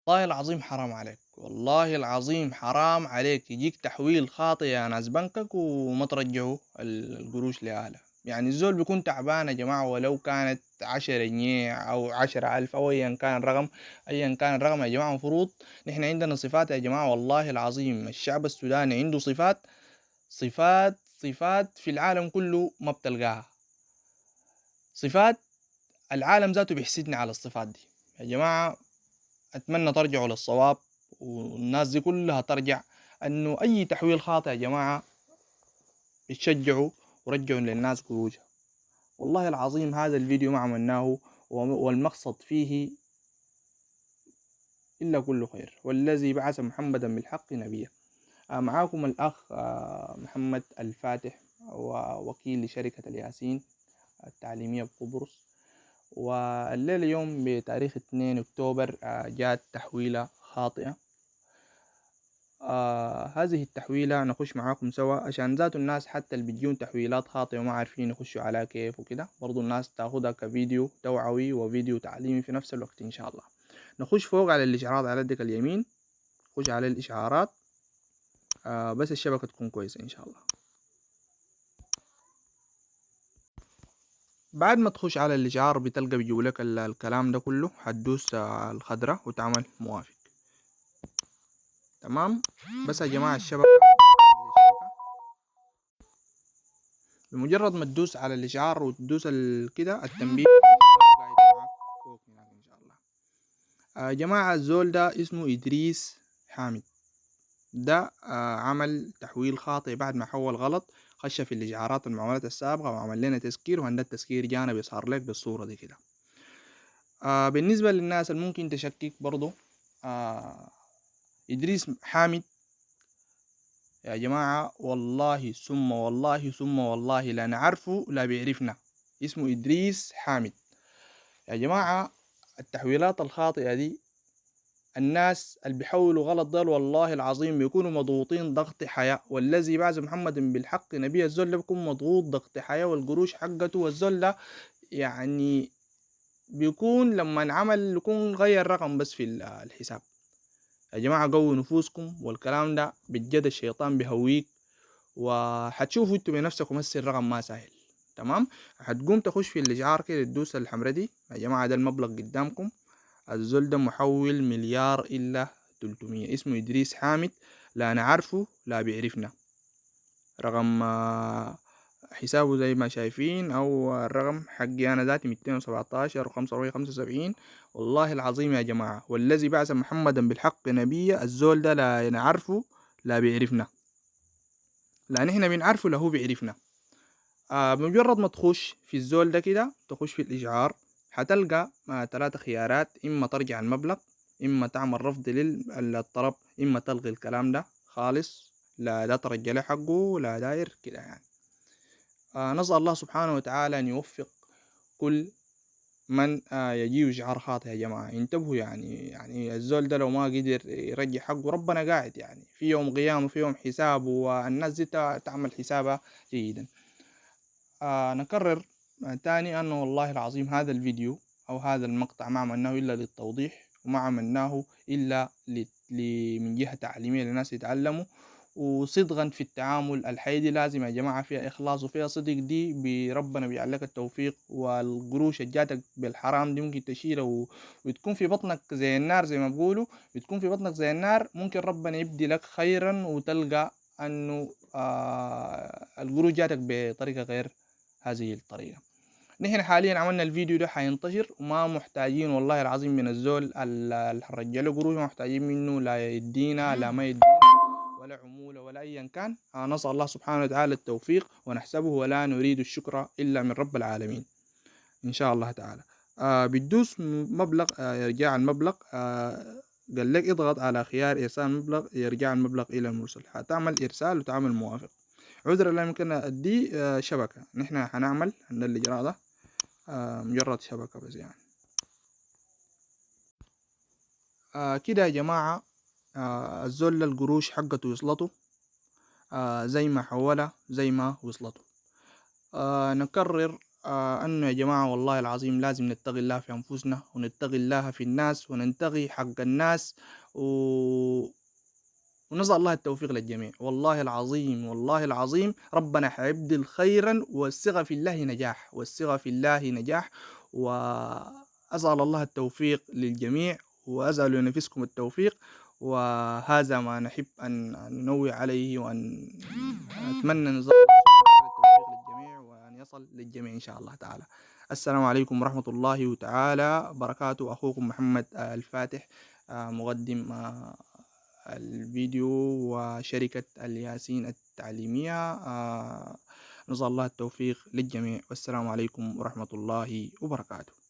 والله العظيم حرام عليك، والله العظيم حرام عليك يجيك تحويل خاطئ يا ناس بنكك وما ترجعوا القروش لأهلها. يعني الزول بيكون تعبان يا جماعة، ولو كانت 10 جنيه أو 10,000 أو أيا كان الرقم، أيا كان الرقم يا جماعة. مفروض نحن عندنا صفات يا جماعة، والله العظيم الشعب السوداني عنده صفات في العالم كله ما بتلقاها. صفات العالم ذاته بيحسدنا على الصفات دي يا جماعة. أتمنى ترجعوا للصواب، والناس دي كلها ترجع. أنه أي تحويل خاطئ يا جماعة اتشجعوا ورجعوا للناس قروجها. والله العظيم هذا الفيديو ما عملناه والمقصد فيه إلا كل خير، والذي بعث محمدا بالحق نبيا. معاكم الأخ محمد الفاتح، ووكيل لشركة الياسين التعليمية بقبرص. والليلة يوم بتاريخ 2 أكتوبر جاءت تحويلة خاطئة. هذه التحويلة نخش معاكم سوا عشان ذات الناس حتى اللي بتجون تحويلات خاطئة وما عارفين يخشوا على كيف وكده، برضو الناس تاخدها كفيديو توعوي وفيديو تعليمي في نفس الوقت إن شاء الله. نخش فوق على الإشعارات على يدك اليمين، خش على الإشعارات. بس الشبكة تكون كويسة إن شاء الله. بعد ما تخش على الإشعار بتلقى بيجيب لك الكلام ده كله، هتدوس الخضرة وتعمل موافق. تمام. بس يا جماعة الشبكة بمجرد ما تدوس على الإشعار وتدوس كده التنبيه قاعد معاك فوق هناك إن شاء الله. يا جماعة الزول ده اسمه إدريس حامد. ده عمل تحويل خاطئ بعد ما حول غلط، خش في الإشعارات والمعاملات السابقة وعمل لنا تسكير، وعند التسكير جانا بيظهر لك بالصورة دي كده. بالنسبة للناس اللي ممكن تشكك برضو، إدريس حامد يا جماعة والله ثم والله ثم والله لا نعرفه لا بيعرفنا. اسمه إدريس حامد يا جماعة. التحويلات الخاطئة دي الناس اللي بيحولوا غلط دول والله العظيم بيكونوا مضغوطين ضغط حياة، والذي بعث محمد بالحق نبي. الزول ده بيكون مضغوط ضغط حياة والقروش حقته، والزول ده يعني بيكون لما انعمل يكون غير رقم بس في الحساب. يا جماعة قووا نفوسكم، والكلام ده بجد الشيطان بيهويك، وحتشوفوا انتوا بنفسكم هسه الرقم ما سهل. تمام. هتقوم تخش في الاشعار كده تدوس الحمرة دي يا جماعة. ده المبلغ قدامكم. الزول ده محول مليار إلا 300. اسمه إدريس حامد، لا نعرفه لا بيعرفنا. رقم حسابه زي ما شايفين، أو الرقم حقي أنا ذاتي 217 و575. والله العظيم يا جماعة والذي بعث محمدا بالحق نبيا، الزول ده لا نعرفه لا بيعرفنا، لا نحن بنعرفه لا هو بيعرفنا. بمجرد ما تخش في الزول ده كده، تخش في الإشعار، هتلقى 3 خيارات: إما ترجع المبلغ، إما تعمل رفض للطلب، إما تلغي الكلام ده خالص، لا ترجع له حقه لا داير كده يعني. نسأل الله سبحانه وتعالى أن يوفق كل من يجيه إشعار خاطئ. يا جماعة انتبهوا، يعني الزول ده لو ما قدر يرجع حقه ربنا قاعد يعني في يوم قيامة وفي يوم حساب، والناس دي تعمل حسابها جيدا. نكرر تاني أنه والله العظيم هذا الفيديو أو هذا المقطع ما عملناه إلا للتوضيح، وما عملناه إلا من جهة تعليمية للناس يتعلموا. وصدقا في التعامل الحيدي لازم يا جماعة فيها إخلاص وفيها صدق، دي بربنا بيعلك التوفيق. والقروش الجاتك بالحرام دي ممكن تشيلها وتكون في بطنك زي النار، زي ما بقولوا بتكون في بطنك زي النار. ممكن ربنا يبدي لك خيرا وتلقى أنه القروش جاتك بطريقة غير هذه الطريقة. نحن حاليا عملنا الفيديو ده حينتشر، وما محتاجين والله العظيم من الزول اللي حنرجع له قروش، ما محتاجين منه لا يدينا لا ما يدينا ولا عمولة ولا أيا كان. نسأل الله سبحانه وتعالى التوفيق ونحسبه ولا نريد الشكر إلا من رب العالمين إن شاء الله تعالى. بتدوس مبلغ إرجاع المبلغ. قال لك اضغط على خيار إرسال مبلغ يرجع المبلغ إلى المرسل، هتعمل إرسال وتعمل موافق. عذرا لا يمكن دي شبكة، نحن هنعمل عند الإجراء ده مجرد شبكة بس يعني. كده يا جماعة الزول القروش حقته وصلته زي ما حولها زي ما وصلته. نكرر أنه يا جماعة والله العظيم لازم نتقي الله في أنفسنا ونتقي الله في الناس وننتقي حق الناس و... ونسأل الله التوفيق للجميع. والله العظيم والله العظيم ربنا حيبدل خيرا، والثقة في الله نجاح، والثقة في الله نجاح. وأسأل الله التوفيق للجميع، وأسأل لنفسكم التوفيق. وهذا ما نحب أن ننوه عليه، وأن أتمنى نظام التوفيق للجميع وأن يصل للجميع إن شاء الله تعالى. السلام عليكم ورحمة الله تعالى وبركاته. أخوكم محمد الفاتح، مقدم الفيديو وشركة الياسين التعليمية. نسأل الله التوفيق للجميع، والسلام عليكم ورحمة الله وبركاته.